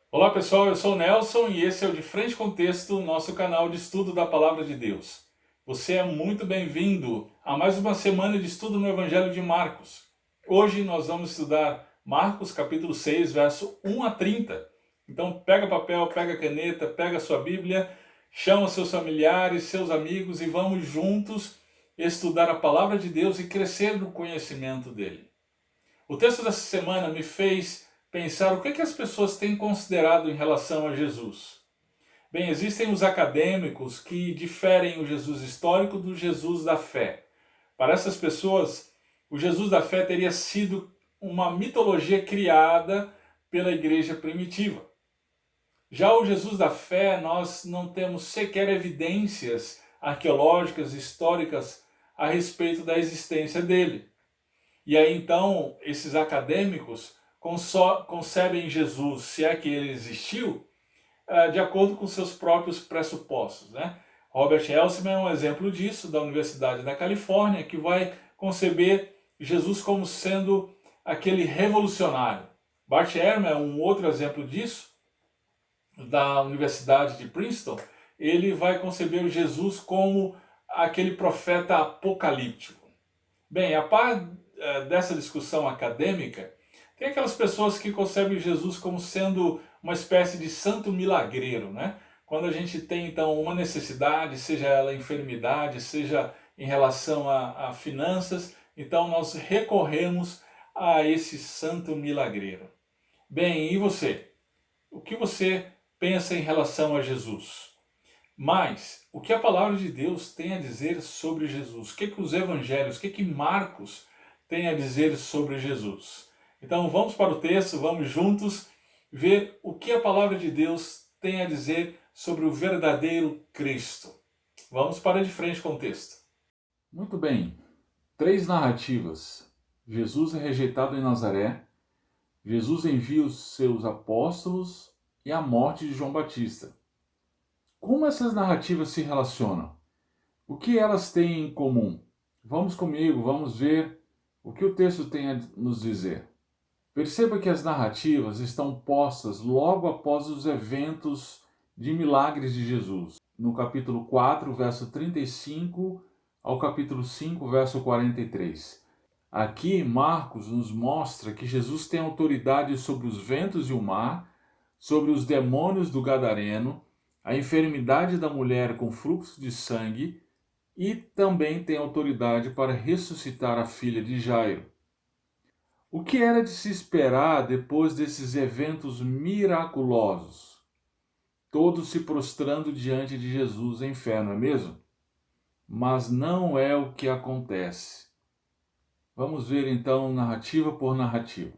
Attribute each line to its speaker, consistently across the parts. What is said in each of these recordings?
Speaker 1: Olá pessoal, eu sou o Nelson e esse é o De Frente com Texto, nosso canal de estudo da Palavra de Deus. Você é muito bem-vindo a mais uma semana de estudo no Evangelho de Marcos. Hoje nós vamos estudar Marcos capítulo 6, verso 1 a 30. Então pega papel, pega caneta, pega sua Bíblia, chama seus familiares, seus amigos e vamos juntos estudar a Palavra de Deus e crescer no conhecimento dele. O texto dessa semana me fez pensar o que as pessoas têm considerado em relação a Jesus. Bem, existem os acadêmicos que diferem o Jesus histórico do Jesus da fé. Para essas pessoas, o Jesus da fé teria sido uma mitologia criada pela igreja primitiva. Já o Jesus da fé, nós não temos sequer evidências arqueológicas, históricas a respeito da existência dele. E aí então esses acadêmicos concebem Jesus, se é que ele existiu, de acordo com seus próprios pressupostos, né? Robert Elsman é um exemplo disso, da Universidade da Califórnia, que vai conceber Jesus como sendo aquele revolucionário. Bart Ehrman é um outro exemplo disso, da Universidade de Princeton. Ele vai conceber o Jesus como aquele profeta apocalíptico. Bem, a par dessa discussão acadêmica, tem aquelas pessoas que concebem Jesus como sendo uma espécie de santo milagreiro, né? Quando a gente tem então uma necessidade, seja ela enfermidade, seja em relação a finanças, então nós recorremos a esse santo milagreiro. Bem, e você? O que você pensa em relação a Jesus? Mas o que a palavra de Deus tem a dizer sobre Jesus? O que os evangelhos, o que Marcos tem a dizer sobre Jesus? Então vamos para o texto, vamos juntos ver o que a palavra de Deus tem a dizer sobre o verdadeiro Cristo. Vamos para de frente com o texto. Muito bem, três narrativas. Jesus é rejeitado em Nazaré, Jesus envia os seus apóstolos e a morte de João Batista. Como essas narrativas se relacionam? O que elas têm em comum? Vamos comigo, vamos ver o que o texto tem a nos dizer. Perceba que as narrativas estão postas logo após os eventos de milagres de Jesus. No capítulo 4, verso 35 ao capítulo 5, verso 43. Aqui, Marcos nos mostra que Jesus tem autoridade sobre os ventos e o mar, sobre os demônios do Gadareno, a enfermidade da mulher com fluxo de sangue e também tem autoridade para ressuscitar a filha de Jairo. O que era de se esperar depois desses eventos miraculosos? Todos se prostrando diante de Jesus em fé, não é mesmo? Mas não é o que acontece. Vamos ver então narrativa por narrativa.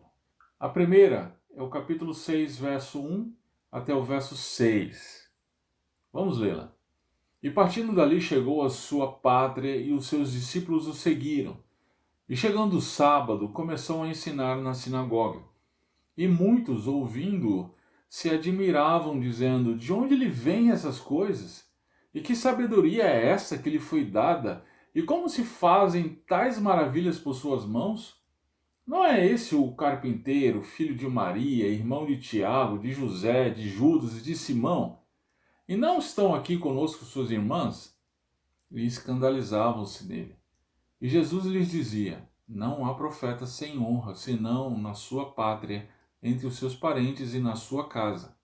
Speaker 1: A primeira é o capítulo 6, verso 1 até o verso 6. Vamos lê-la. E partindo dali chegou à sua pátria e os seus discípulos o seguiram. E chegando o sábado, começou a ensinar na sinagoga. E muitos, ouvindo-o, se admiravam, dizendo: De onde lhe vêm essas coisas? E que sabedoria é essa que lhe foi dada? E como se fazem tais maravilhas por suas mãos? Não é esse o carpinteiro, filho de Maria, irmão de Tiago, de José, de Judas e de Simão? E não estão aqui conosco suas irmãs? E escandalizavam-se nele. E Jesus lhes dizia: Não há profeta sem honra, senão na sua pátria, entre os seus parentes e na sua casa.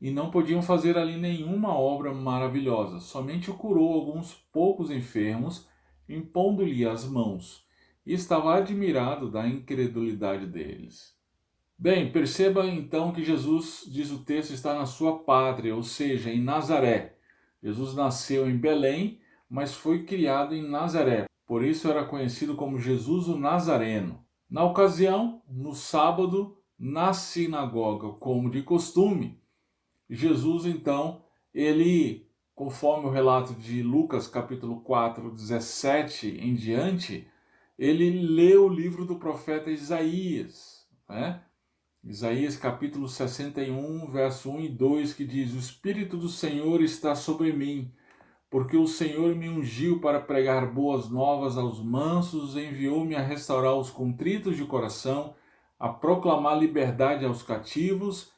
Speaker 1: E não podiam fazer ali nenhuma obra maravilhosa, somente curou alguns poucos enfermos, impondo-lhe as mãos, e estava admirado da incredulidade deles. Bem, perceba então que Jesus, diz o texto, está na sua pátria, ou seja, em Nazaré. Jesus nasceu em Belém, mas foi criado em Nazaré. Por isso era conhecido como Jesus o Nazareno. Na ocasião, no sábado, na sinagoga, como de costume, Jesus então, ele, conforme o relato de Lucas capítulo 4, 17 em diante, ele lê o livro do profeta Isaías, né? Isaías capítulo 61, verso 1 e 2, que diz: O Espírito do Senhor está sobre mim, porque o Senhor me ungiu para pregar boas novas aos mansos, enviou-me a restaurar os contritos de coração, a proclamar liberdade aos cativos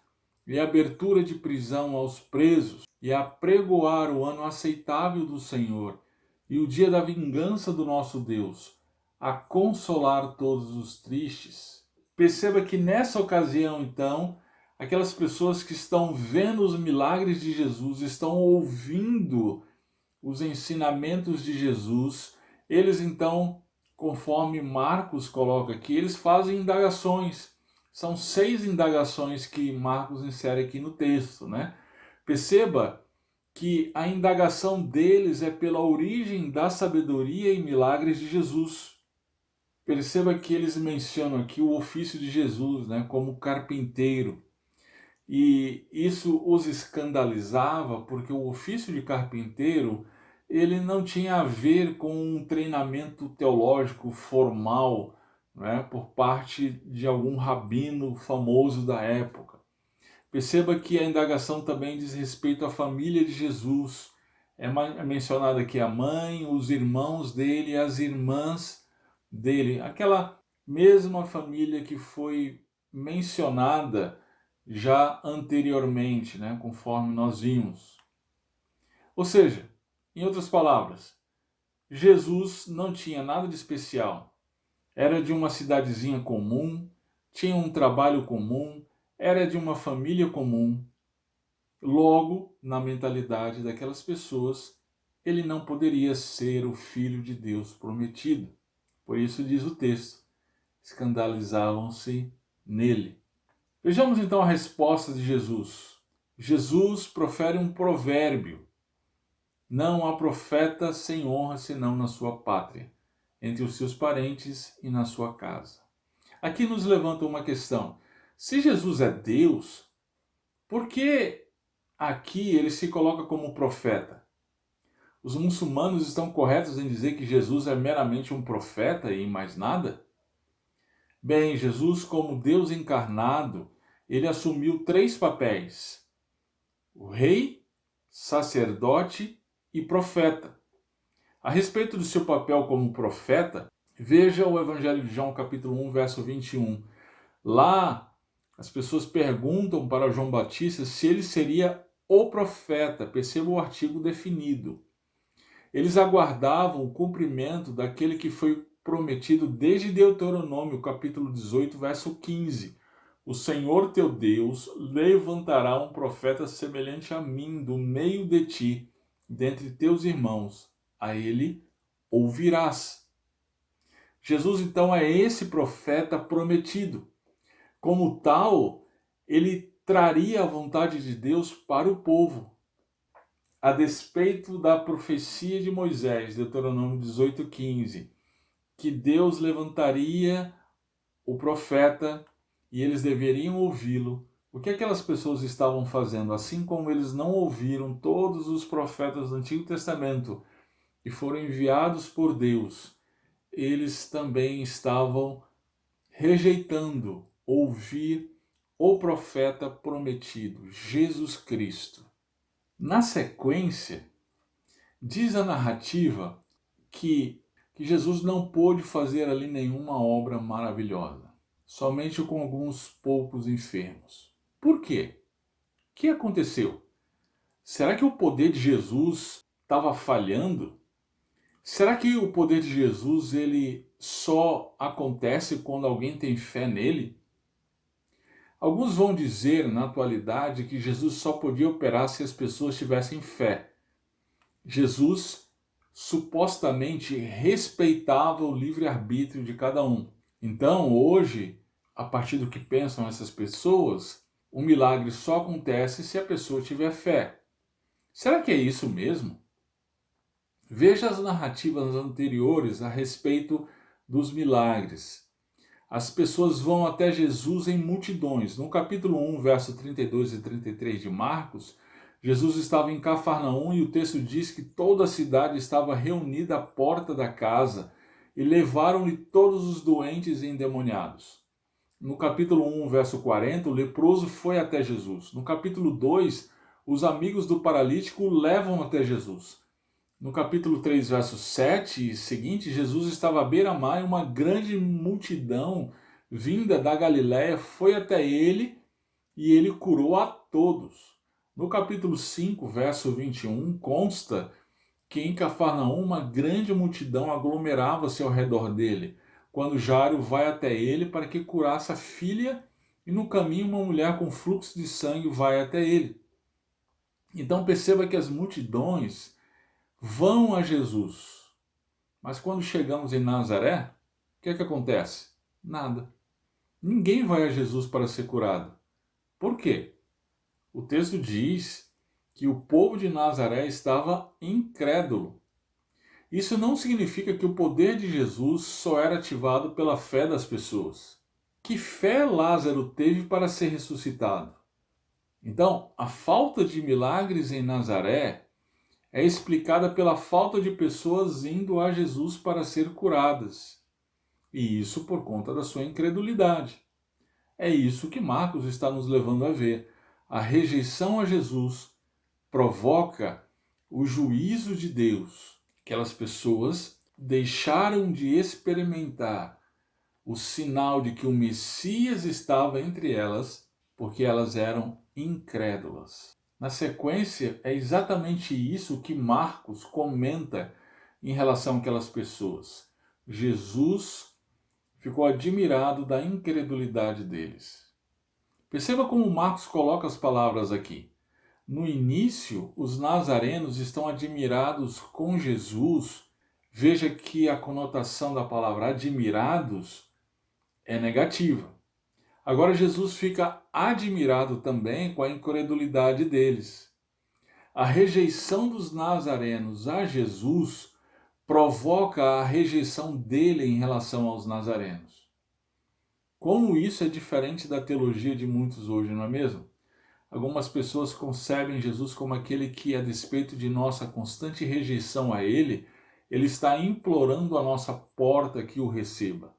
Speaker 1: e abertura de prisão aos presos, e apregoar o ano aceitável do Senhor, e o dia da vingança do nosso Deus, a consolar todos os tristes. Perceba que nessa ocasião, então, aquelas pessoas que estão vendo os milagres de Jesus, estão ouvindo os ensinamentos de Jesus, eles então, conforme Marcos coloca aqui, eles fazem indagações. São 6 indagações que Marcos insere aqui no texto, né? Perceba que a indagação deles é pela origem da sabedoria e milagres de Jesus. Perceba que eles mencionam aqui o ofício de Jesus, né, como carpinteiro. E isso os escandalizava porque o ofício de carpinteiro ele não tinha a ver com um treinamento teológico formal, né, por parte de algum rabino famoso da época. Perceba que a indagação também diz respeito à família de Jesus. É mencionada aqui a mãe, os irmãos dele e as irmãs dele. Aquela mesma família que foi mencionada já anteriormente, né, conforme nós vimos. Ou seja, em outras palavras, Jesus não tinha nada de especial. Era de uma cidadezinha comum, tinha um trabalho comum, era de uma família comum. Logo, na mentalidade daquelas pessoas, ele não poderia ser o Filho de Deus prometido. Por isso diz o texto, escandalizavam-se nele. Vejamos então a resposta de Jesus. Jesus profere um provérbio. Não há profeta sem honra senão na sua pátria, entre os seus parentes e na sua casa. Aqui nos levanta uma questão. Se Jesus é Deus, por que aqui ele se coloca como profeta? Os muçulmanos estão corretos em dizer que Jesus é meramente um profeta e mais nada? Bem, Jesus, como Deus encarnado, ele assumiu 3 papéis: o rei, sacerdote e profeta. A respeito do seu papel como profeta, veja o Evangelho de João, capítulo 1, verso 21. Lá, as pessoas perguntam para João Batista se ele seria o profeta. Perceba o artigo definido. Eles aguardavam o cumprimento daquele que foi prometido desde Deuteronômio, capítulo 18, verso 15. O Senhor teu Deus levantará um profeta semelhante a mim do meio de ti, dentre teus irmãos. A ele ouvirás. Jesus, então, é esse profeta prometido. Como tal, ele traria a vontade de Deus para o povo. A despeito da profecia de Moisés, Deuteronômio 18:15, que Deus levantaria o profeta e eles deveriam ouvi-lo. O que aquelas pessoas estavam fazendo? Assim como eles não ouviram todos os profetas do Antigo Testamento e foram enviados por Deus, eles também estavam rejeitando ouvir o profeta prometido, Jesus Cristo. Na sequência, diz a narrativa que Jesus não pôde fazer ali nenhuma obra maravilhosa, somente com alguns poucos enfermos. Por quê? O que aconteceu? Será que o poder de Jesus estava falhando? Será que o poder de Jesus ele só acontece quando alguém tem fé nele? Alguns vão dizer na atualidade que Jesus só podia operar se as pessoas tivessem fé. Jesus supostamente respeitava o livre-arbítrio de cada um. Então, hoje, a partir do que pensam essas pessoas, o milagre só acontece se a pessoa tiver fé. Será que é isso mesmo? Veja as narrativas anteriores a respeito dos milagres. As pessoas vão até Jesus em multidões. No capítulo 1, verso 32 e 33 de Marcos, Jesus estava em Cafarnaum e o texto diz que toda a cidade estava reunida à porta da casa e levaram-lhe todos os doentes e endemoniados. No capítulo 1, verso 40, o leproso foi até Jesus. No capítulo 2, os amigos do paralítico o levam até Jesus. No capítulo 3, verso 7 e seguinte, Jesus estava à beira-mar e uma grande multidão vinda da Galiléia foi até ele e ele curou a todos. No capítulo 5, verso 21, consta que em Cafarnaum uma grande multidão aglomerava-se ao redor dele, quando Jairo vai até ele para que curasse a filha, e no caminho uma mulher com fluxo de sangue vai até ele. Então perceba que as multidões vão a Jesus. Mas quando chegamos em Nazaré, o que é que acontece? Nada. Ninguém vai a Jesus para ser curado. Por quê? O texto diz que o povo de Nazaré estava incrédulo. Isso não significa que o poder de Jesus só era ativado pela fé das pessoas. Que fé Lázaro teve para ser ressuscitado? Então, a falta de milagres em Nazaré é explicada pela falta de pessoas indo a Jesus para ser curadas. E isso por conta da sua incredulidade. É isso que Marcos está nos levando a ver. A rejeição a Jesus provoca o juízo de Deus. Aquelas pessoas deixaram de experimentar o sinal de que o Messias estava entre elas, porque elas eram incrédulas. Na sequência, é exatamente isso que Marcos comenta em relação àquelas pessoas. Jesus ficou admirado da incredulidade deles. Perceba como Marcos coloca as palavras aqui. No início, os nazarenos estão admirados com Jesus. Veja que a conotação da palavra admirados é negativa. Agora Jesus fica admirado também com a incredulidade deles. A rejeição dos nazarenos a Jesus provoca a rejeição dele em relação aos nazarenos. Como isso é diferente da teologia de muitos hoje, não é mesmo? Algumas pessoas concebem Jesus como aquele que, a despeito de nossa constante rejeição a ele está implorando a nossa porta que o receba.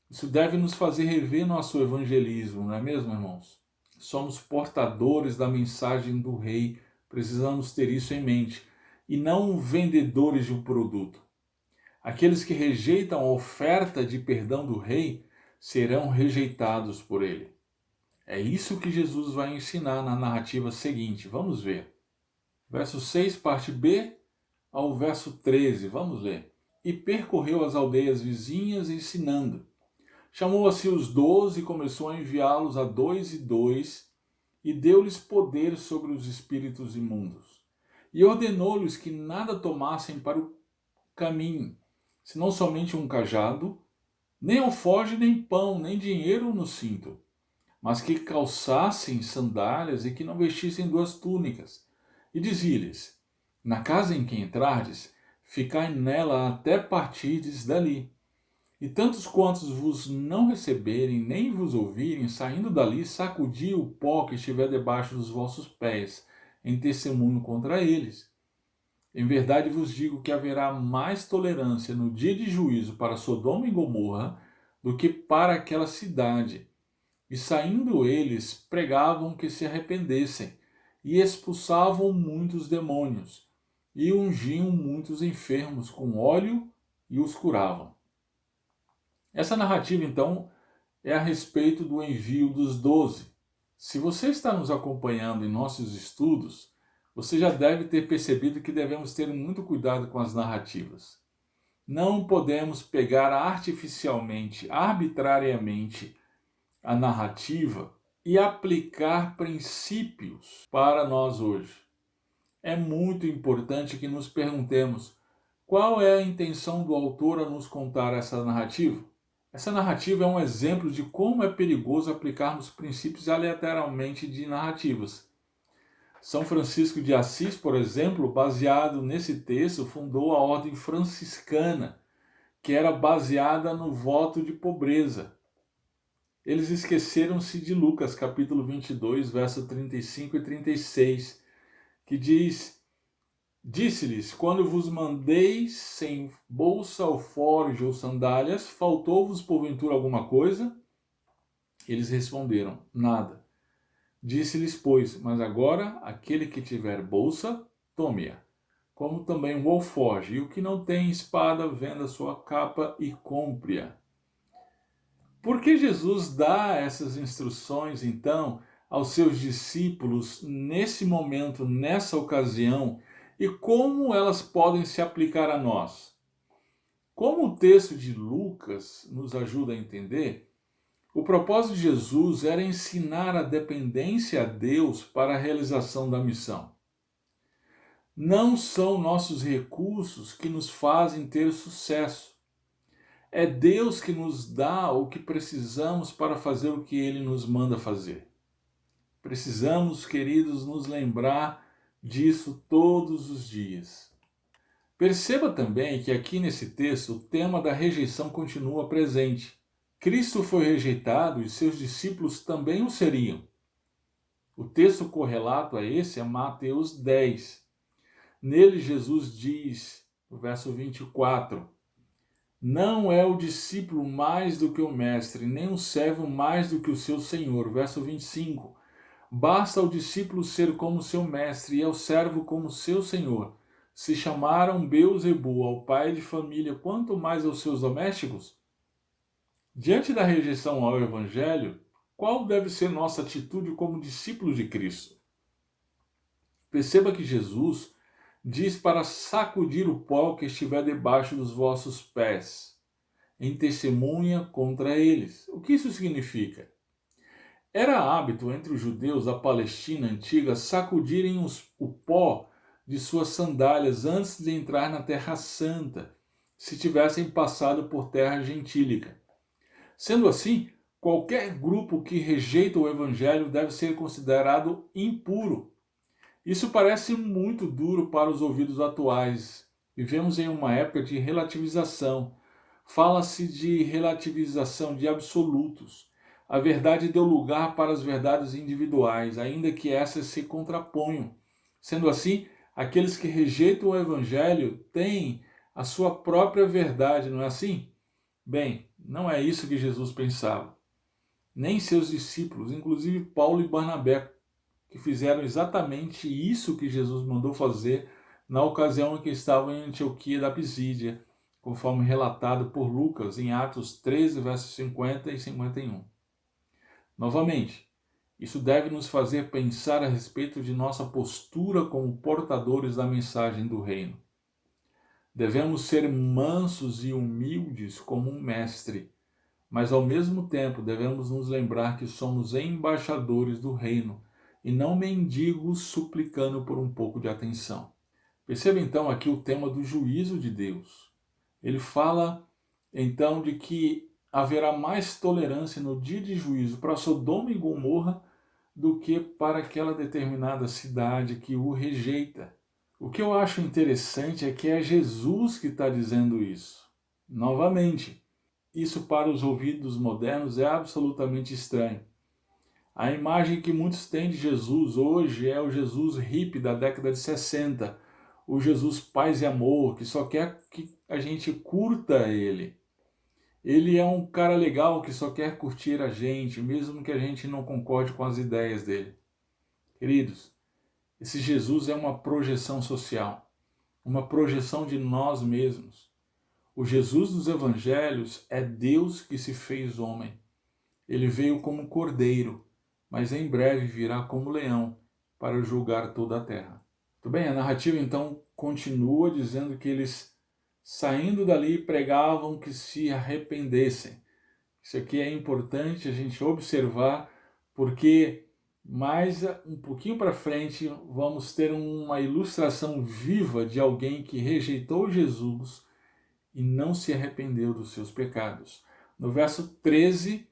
Speaker 1: Isso deve nos fazer rever nosso evangelismo, não é mesmo, irmãos? Somos portadores da mensagem do Rei, precisamos ter isso em mente, e não vendedores de um produto. Aqueles que rejeitam a oferta de perdão do Rei serão rejeitados por ele. É isso que Jesus vai ensinar na narrativa seguinte. Vamos ver. Verso 6, parte B, ao verso 13. Vamos ler. E percorreu as aldeias vizinhas ensinando. Chamou a si os 12 e começou a enviá-los a 2 e 2 e deu-lhes poder sobre os espíritos imundos. E ordenou-lhes que nada tomassem para o caminho, senão somente um cajado, nem alforje, nem pão, nem dinheiro no cinto, mas que calçassem sandálias e que não vestissem 2 túnicas. E dizia-lhes: na casa em que entrardes, ficai nela até partirdes dali. E tantos quantos vos não receberem, nem vos ouvirem, saindo dali, sacudi o pó que estiver debaixo dos vossos pés, em testemunho contra eles. Em verdade vos digo que haverá mais tolerância no dia de juízo para Sodoma e Gomorra do que para aquela cidade. E saindo eles, pregavam que se arrependessem, e expulsavam muitos demônios, e ungiam muitos enfermos com óleo e os curavam. Essa narrativa, então, é a respeito do envio dos 12. Se você está nos acompanhando em nossos estudos, você já deve ter percebido que devemos ter muito cuidado com as narrativas. Não podemos pegar artificialmente, arbitrariamente, a narrativa e aplicar princípios para nós hoje. É muito importante que nos perguntemos qual é a intenção do autor a nos contar essa narrativa. Essa narrativa é um exemplo de como é perigoso aplicarmos princípios aleatoriamente de narrativas. São Francisco de Assis, por exemplo, baseado nesse texto, fundou a ordem franciscana, que era baseada no voto de pobreza. Eles esqueceram-se de Lucas, capítulo 22, verso 35 e 36, que diz: disse-lhes, quando vos mandei sem bolsa, alforje ou sandálias, faltou-vos porventura alguma coisa? Eles responderam, nada. Disse-lhes, pois, mas agora aquele que tiver bolsa, tome-a, como também o alforje, e o que não tem espada, venda sua capa e compre-a. Por que Jesus dá essas instruções, então, aos seus discípulos nesse momento, nessa ocasião, e como elas podem se aplicar a nós? Como o texto de Lucas nos ajuda a entender, o propósito de Jesus era ensinar a dependência a Deus para a realização da missão. Não são nossos recursos que nos fazem ter sucesso. É Deus que nos dá o que precisamos para fazer o que Ele nos manda fazer. Precisamos, queridos, nos lembrar disso todos os dias. Perceba também que aqui nesse texto o tema da rejeição continua presente. Cristo foi rejeitado e seus discípulos também o seriam. O texto correlato a esse é Mateus 10. Nele Jesus diz, no verso 24, não é o discípulo mais do que o mestre, nem o servo mais do que o seu senhor. Verso 25, basta ao discípulo ser como seu mestre e ao servo como seu senhor. Se chamaram Beelzebul ao pai de família, quanto mais aos seus domésticos? Diante da rejeição ao Evangelho, qual deve ser nossa atitude como discípulos de Cristo? Perceba que Jesus diz para sacudir o pó que estiver debaixo dos vossos pés, em testemunha contra eles. O que isso significa? Era hábito entre os judeus da Palestina antiga sacudirem o pó de suas sandálias antes de entrar na Terra Santa, se tivessem passado por terra gentílica. Sendo assim, qualquer grupo que rejeita o Evangelho deve ser considerado impuro. Isso parece muito duro para os ouvidos atuais. Vivemos em uma época de relativização. Fala-se de relativização de absolutos. A verdade deu lugar para as verdades individuais, ainda que essas se contraponham. Sendo assim, aqueles que rejeitam o Evangelho têm a sua própria verdade, não é assim? Bem, não é isso que Jesus pensava. Nem seus discípulos, inclusive Paulo e Barnabé, que fizeram exatamente isso que Jesus mandou fazer na ocasião em que estavam em Antioquia da Pisídia, conforme relatado por Lucas em Atos 13, versos 50 e 51. Novamente, isso deve nos fazer pensar a respeito de nossa postura como portadores da mensagem do reino. Devemos ser mansos e humildes como um mestre, mas ao mesmo tempo devemos nos lembrar que somos embaixadores do reino e não mendigos suplicando por um pouco de atenção. Perceba então aqui o tema do juízo de Deus. Ele fala então de que haverá mais tolerância no dia de juízo para Sodoma e Gomorra do que para aquela determinada cidade que o rejeita. O que eu acho interessante é que é Jesus que está dizendo isso. Novamente, isso para os ouvidos modernos é absolutamente estranho. A imagem que muitos têm de Jesus hoje é o Jesus hippie da década de 60, o Jesus paz e amor, que só quer que a gente curta ele. Ele é um cara legal que só quer curtir a gente, mesmo que a gente não concorde com as ideias dele. Queridos, esse Jesus é uma projeção social, uma projeção de nós mesmos. O Jesus dos evangelhos é Deus que se fez homem. Ele veio como cordeiro, mas em breve virá como leão para julgar toda a terra. Muito bem, a narrativa então continua dizendo que eles, saindo dali, pregavam que se arrependessem. Isso aqui é importante a gente observar, porque mais um pouquinho para frente vamos ter uma ilustração viva de alguém que rejeitou Jesus e não se arrependeu dos seus pecados. No verso 13,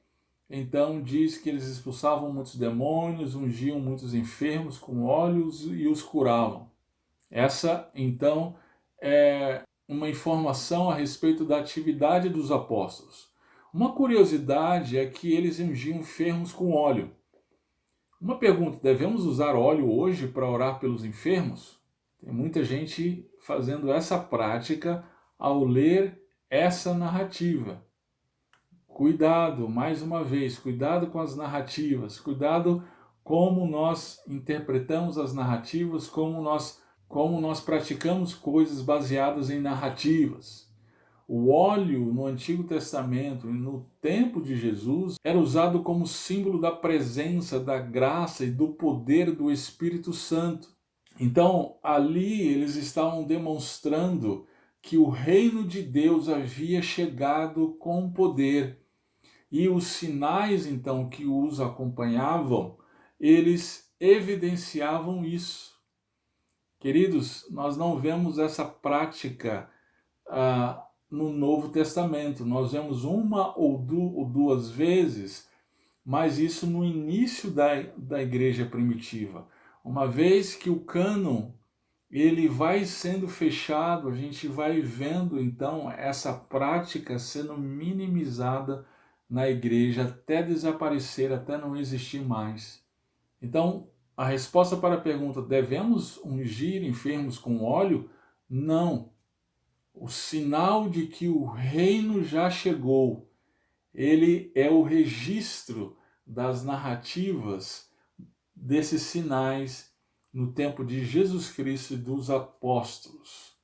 Speaker 1: então diz que eles expulsavam muitos demônios, ungiam muitos enfermos com óleos e os curavam. Essa, então, é uma informação a respeito da atividade dos apóstolos. Uma curiosidade é que eles ungiam enfermos com óleo. Uma pergunta, devemos usar óleo hoje para orar pelos enfermos? Tem muita gente fazendo essa prática ao ler essa narrativa. Cuidado, mais uma vez, cuidado com as narrativas, cuidado como nós interpretamos as narrativas, como nós praticamos coisas baseadas em narrativas. O óleo no Antigo Testamento e no tempo de Jesus era usado como símbolo da presença, da graça e do poder do Espírito Santo. Então, ali eles estavam demonstrando que o reino de Deus havia chegado com poder. E os sinais, então, que os acompanhavam, eles evidenciavam isso. Queridos, nós não vemos essa prática no Novo Testamento. Nós vemos uma ou duas vezes, mas isso no início da igreja primitiva. Uma vez que o cânon ele vai sendo fechado, a gente vai vendo então essa prática sendo minimizada na igreja até desaparecer, até não existir mais. Então, a resposta para a pergunta, devemos ungir enfermos com óleo? Não. O sinal de que o reino já chegou, ele é o registro das narrativas desses sinais no tempo de Jesus Cristo e dos apóstolos.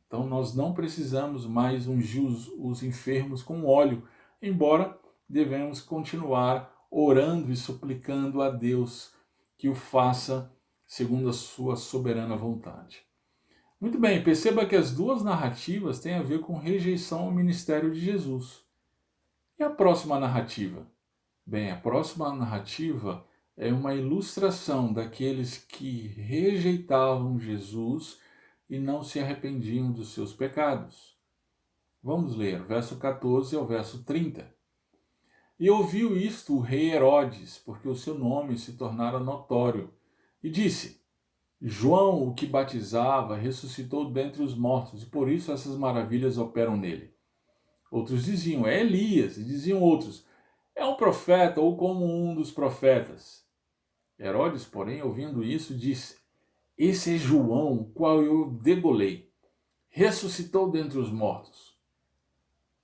Speaker 1: Então nós não precisamos mais ungir os enfermos com óleo, embora devemos continuar orando e suplicando a Deus que o faça segundo a sua soberana vontade. Muito bem, perceba que as duas narrativas têm a ver com rejeição ao ministério de Jesus. E a próxima narrativa? Bem, a próxima narrativa é uma ilustração daqueles que rejeitavam Jesus e não se arrependiam dos seus pecados. Vamos ler, verso 14 ao verso 30. E ouviu isto o rei Herodes, porque o seu nome se tornara notório, e disse: João, o que batizava, ressuscitou dentre os mortos, e por isso essas maravilhas operam nele. Outros diziam: é Elias, e diziam outros: é um profeta ou como um dos profetas. Herodes, porém, ouvindo isso, disse: esse é João, o qual eu degolei. Ressuscitou dentre os mortos.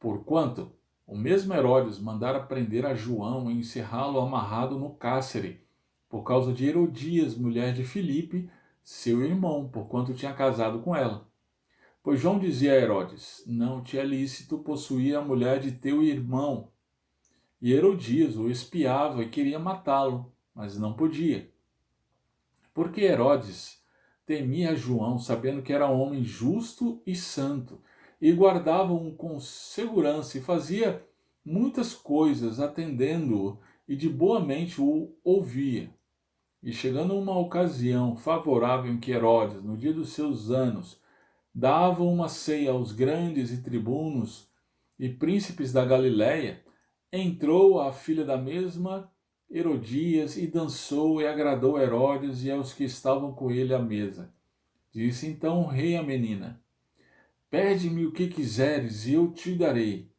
Speaker 1: Porquanto o mesmo Herodes mandara prender a João e encerrá-lo amarrado no cárcere, por causa de Herodias, mulher de Filipe, seu irmão, porquanto tinha casado com ela. Pois João dizia a Herodes: não te é lícito possuir a mulher de teu irmão. E Herodias o espiava e queria matá-lo, mas não podia. Porque Herodes temia João, sabendo que era homem justo e santo, e guardava-o com segurança e fazia muitas coisas atendendo-o e de boa mente o ouvia. E chegando uma ocasião favorável em que Herodes, no dia dos seus anos, dava uma ceia aos grandes e tribunos e príncipes da Galiléia, entrou a filha da mesma Herodias e dançou e agradou Herodes e aos que estavam com ele à mesa. Disse então o rei à menina: pede-me o que quiseres e eu te darei.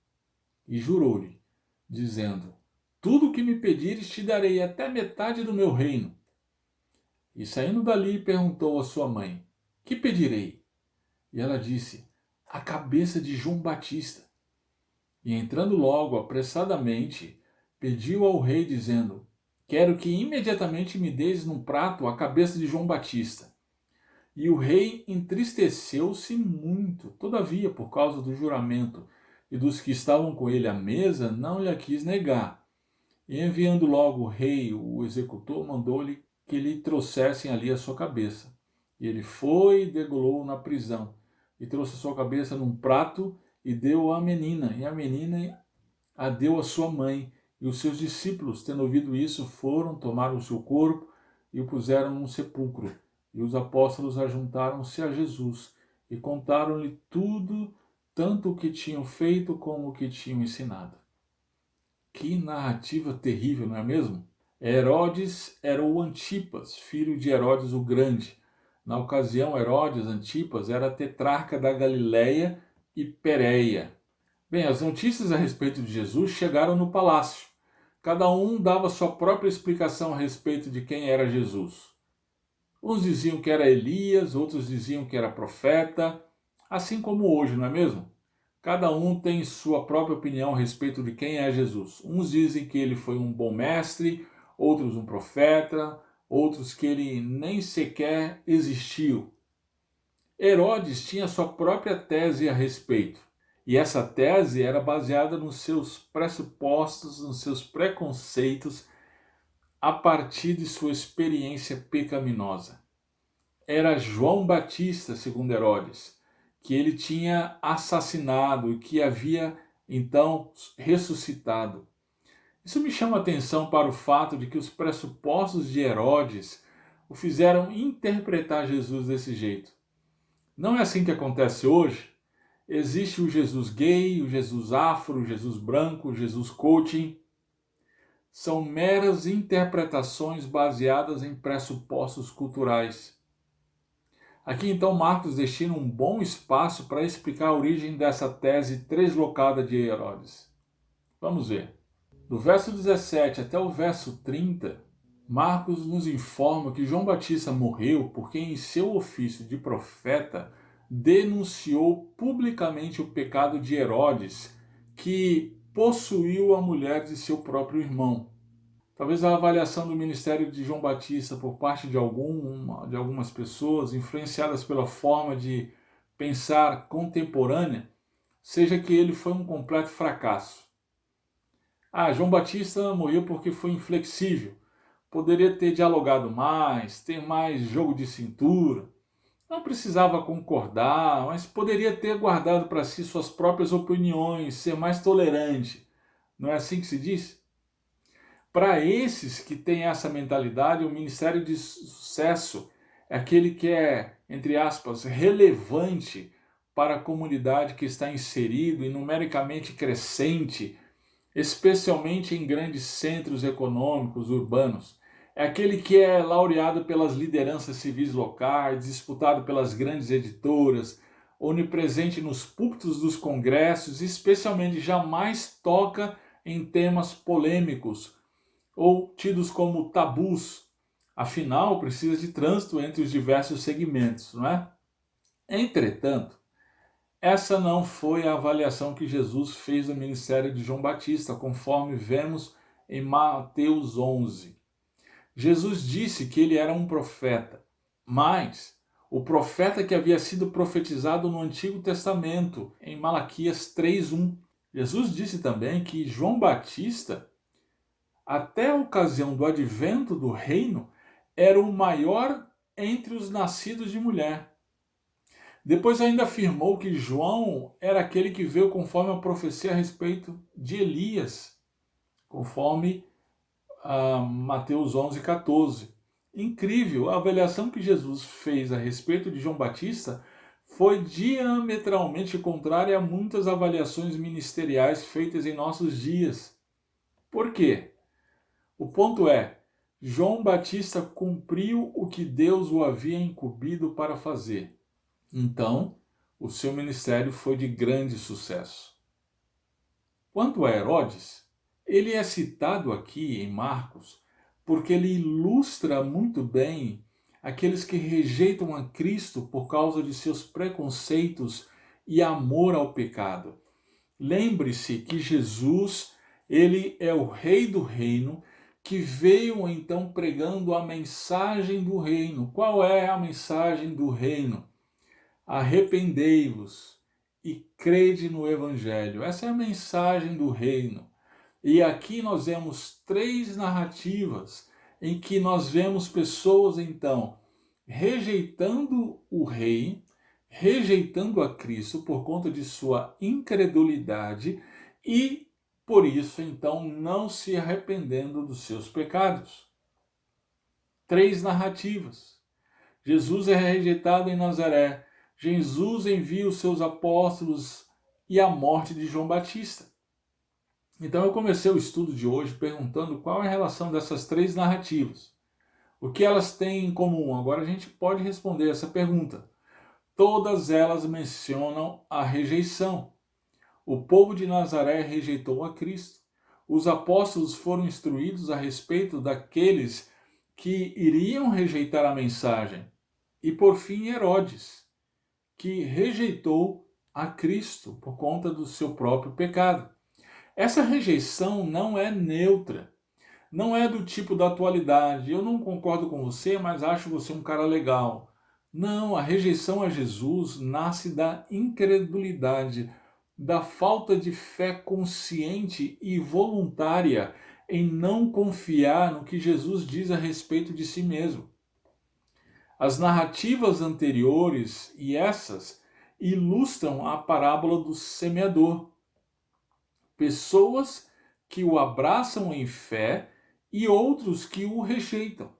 Speaker 1: E jurou-lhe, dizendo: tudo o que me pedires te darei, até metade do meu reino. E saindo dali perguntou à sua mãe: que pedirei? E ela disse: a cabeça de João Batista. E entrando logo apressadamente, pediu ao rei, dizendo: quero que imediatamente me deis num prato a cabeça de João Batista. E o rei entristeceu-se muito, todavia, por causa do juramento, e dos que estavam com ele à mesa, não lhe quis negar. E enviando logo o rei, o executor, mandou-lhe que lhe trouxessem ali a sua cabeça. E ele foi e degolou na prisão, e trouxe a sua cabeça num prato, e deu à menina, e a menina a deu à sua mãe. E os seus discípulos, tendo ouvido isso, foram, tomaram o seu corpo e o puseram num sepulcro. E os apóstolos ajuntaram-se a Jesus e contaram-lhe tudo, tanto o que tinham feito como o que tinham ensinado. Que narrativa terrível, não é mesmo? Herodes era o Antipas, filho de Herodes o Grande. Na ocasião, Herodes Antipas era tetrarca da Galiléia e Pérea. Bem, as notícias a respeito de Jesus chegaram no palácio. Cada um dava sua própria explicação a respeito de quem era Jesus. Uns diziam que era Elias, outros diziam que era profeta, assim como hoje, não é mesmo? Cada um tem sua própria opinião a respeito de quem é Jesus. Uns dizem que ele foi um bom mestre, outros um profeta, outros que ele nem sequer existiu. Herodes tinha sua própria tese a respeito. E essa tese era baseada nos seus pressupostos, nos seus preconceitos, a partir de sua experiência pecaminosa. Era João Batista, segundo Herodes, que ele tinha assassinado e que havia então ressuscitado. Isso me chama a atenção para o fato de que os pressupostos de Herodes o fizeram interpretar Jesus desse jeito. Não é assim que acontece hoje. Existe o Jesus gay, o Jesus afro, o Jesus branco, o Jesus coaching. São meras interpretações baseadas em pressupostos culturais. Aqui então Marcos destina um bom espaço para explicar a origem dessa tese translocada de Herodes. Vamos ver. Do verso 17 até o verso 30, Marcos nos informa que João Batista morreu porque em seu ofício de profeta denunciou publicamente o pecado de Herodes, que possuiu a mulher de seu próprio irmão. Talvez a avaliação do ministério de João Batista por parte de algumas pessoas, influenciadas pela forma de pensar contemporânea, seja que ele foi um completo fracasso. João Batista morreu porque foi inflexível. Poderia ter dialogado mais, ter mais jogo de cintura. Não precisava concordar, mas poderia ter guardado para si suas próprias opiniões, ser mais tolerante. Não é assim que se diz? Para esses que têm essa mentalidade, o ministério de sucesso é aquele que é, entre aspas, relevante para a comunidade que está inserido e numericamente crescente, especialmente em grandes centros econômicos urbanos. É aquele que é laureado pelas lideranças civis locais, disputado pelas grandes editoras, onipresente nos púlpitos dos congressos e especialmente jamais toca em temas polêmicos ou tidos como tabus. Afinal, precisa de trânsito entre os diversos segmentos, não é? Entretanto, essa não foi a avaliação que Jesus fez do ministério de João Batista, conforme vemos em Mateus 11. Jesus disse que ele era um profeta, mas o profeta que havia sido profetizado no Antigo Testamento, em Malaquias 3:1. Jesus disse também que João Batista, até a ocasião do advento do reino, era o maior entre os nascidos de mulher. Depois ainda afirmou que João era aquele que veio conforme a profecia a respeito de Elias, conforme Mateus 11:14. Incrível, a avaliação que Jesus fez a respeito de João Batista foi diametralmente contrária a muitas avaliações ministeriais feitas em nossos dias. Por quê? O ponto é, João Batista cumpriu o que Deus o havia incumbido para fazer. Então, o seu ministério foi de grande sucesso. Quanto a Herodes, ele é citado aqui em Marcos porque ele ilustra muito bem aqueles que rejeitam a Cristo por causa de seus preconceitos e amor ao pecado. Lembre-se que Jesus, ele é o Rei do Reino, que veio então pregando a mensagem do reino. Qual é a mensagem do reino? Arrependei-vos e crede no Evangelho. Essa é a mensagem do reino. E aqui nós vemos três narrativas em que nós vemos pessoas então rejeitando o rei, rejeitando a Cristo por conta de sua incredulidade e por isso então não se arrependendo dos seus pecados. Três narrativas. Jesus é rejeitado em Nazaré. Jesus envia os seus apóstolos e a morte de João Batista. Então eu comecei o estudo de hoje perguntando qual é a relação dessas três narrativas. O que elas têm em comum? Agora a gente pode responder essa pergunta. Todas elas mencionam a rejeição. O povo de Nazaré rejeitou a Cristo. Os apóstolos foram instruídos a respeito daqueles que iriam rejeitar a mensagem. E por fim Herodes, que rejeitou a Cristo por conta do seu próprio pecado. Essa rejeição não é neutra, não é do tipo da atualidade. Eu não concordo com você, mas acho você um cara legal. Não, a rejeição a Jesus nasce da incredulidade da falta de fé consciente e voluntária em não confiar no que Jesus diz a respeito de si mesmo. As narrativas anteriores e essas ilustram a parábola do semeador. Pessoas que o abraçam em fé e outros que o rejeitam.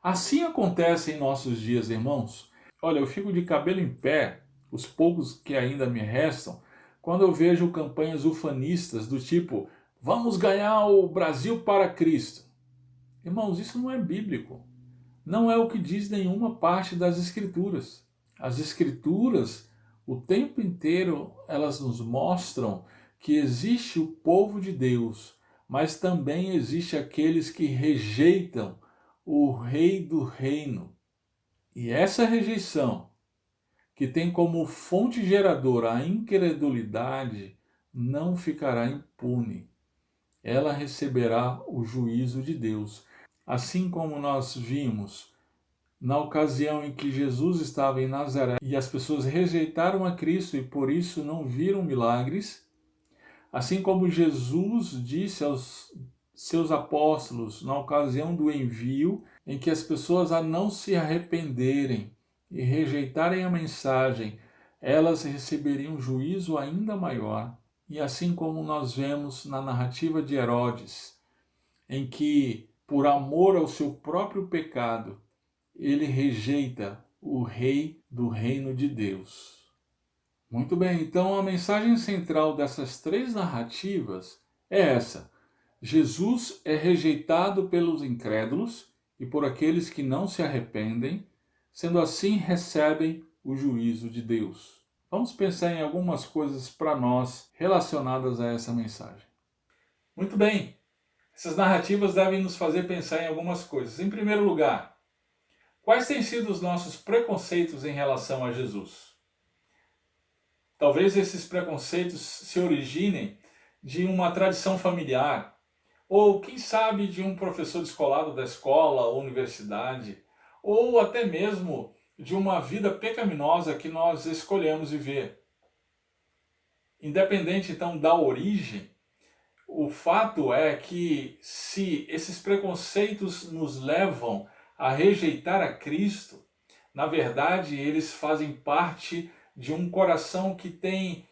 Speaker 1: Assim acontece em nossos dias, irmãos. Olha, eu fico de cabelo em pé, os poucos que ainda me restam, quando eu vejo campanhas ufanistas do tipo: vamos ganhar o Brasil para Cristo. Irmãos, isso não é bíblico. Não é o que diz nenhuma parte das Escrituras. As Escrituras, o tempo inteiro, elas nos mostram que existe o povo de Deus, mas também existe aqueles que rejeitam o Rei do Reino. E essa rejeição, que tem como fonte geradora a incredulidade, não ficará impune. Ela receberá o juízo de Deus. Assim como nós vimos na ocasião em que Jesus estava em Nazaré e as pessoas rejeitaram a Cristo e por isso não viram milagres, assim como Jesus disse aos seus apóstolos na ocasião do envio, em que as pessoas a não se arrependerem e rejeitarem a mensagem, elas receberiam um juízo ainda maior. E assim como nós vemos na narrativa de Herodes, em que, por amor ao seu próprio pecado, ele rejeita o rei do reino de Deus. Muito bem, então a mensagem central dessas três narrativas é essa: Jesus é rejeitado pelos incrédulos e por aqueles que não se arrependem, sendo assim recebem o juízo de Deus. Vamos pensar em algumas coisas para nós relacionadas a essa mensagem. Muito bem, essas narrativas devem nos fazer pensar em algumas coisas. Em primeiro lugar, quais têm sido os nossos preconceitos em relação a Jesus? Talvez esses preconceitos se originem de uma tradição familiar, ou quem sabe de um professor descolado da escola ou universidade, ou até mesmo de uma vida pecaminosa que nós escolhemos viver. Independente então da origem, o fato é que se esses preconceitos nos levam a rejeitar a Cristo, na verdade eles fazem parte de um coração que tem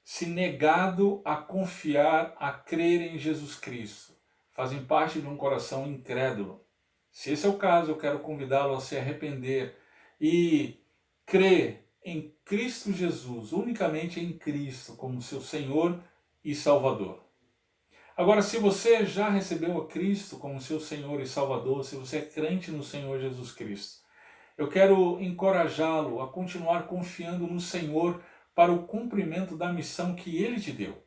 Speaker 1: se negado a confiar, a crer em Jesus Cristo. Fazem parte de um coração incrédulo. Se esse é o caso, eu quero convidá-lo a se arrepender e crer em Cristo Jesus, unicamente em Cristo, como seu Senhor e Salvador. Agora, se você já recebeu a Cristo como seu Senhor e Salvador, se você é crente no Senhor Jesus Cristo, eu quero encorajá-lo a continuar confiando no Senhor para o cumprimento da missão que Ele te deu.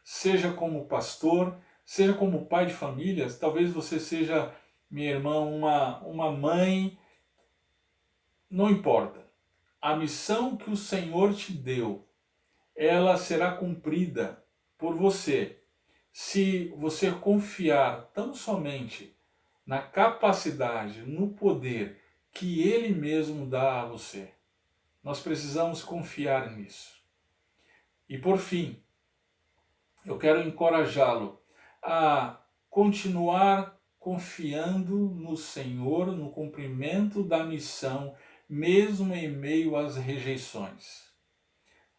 Speaker 1: Seja como pastor, seja como pai de família, talvez você seja, minha irmã, uma mãe, não importa. A missão que o Senhor te deu, ela será cumprida por você, se você confiar tão somente na capacidade, no poder que Ele mesmo dá a você. Nós precisamos confiar nisso. E por fim, eu quero encorajá-lo a continuar confiando no Senhor, no cumprimento da missão, mesmo em meio às rejeições.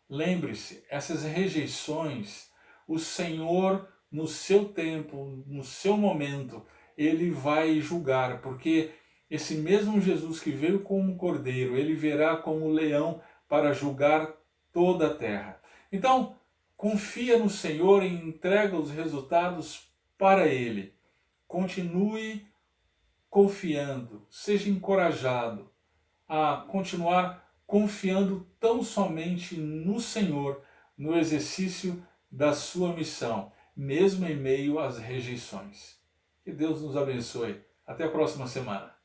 Speaker 1: Lembre-se, essas rejeições, o Senhor, no seu tempo, no seu momento, Ele vai julgar, porque esse mesmo Jesus que veio como cordeiro, Ele virá como leão para julgar toda a terra. Então, confia no Senhor e entrega os resultados para Ele. Continue confiando, seja encorajado a continuar confiando tão somente no Senhor, no exercício da sua missão, mesmo em meio às rejeições. Que Deus nos abençoe. Até a próxima semana.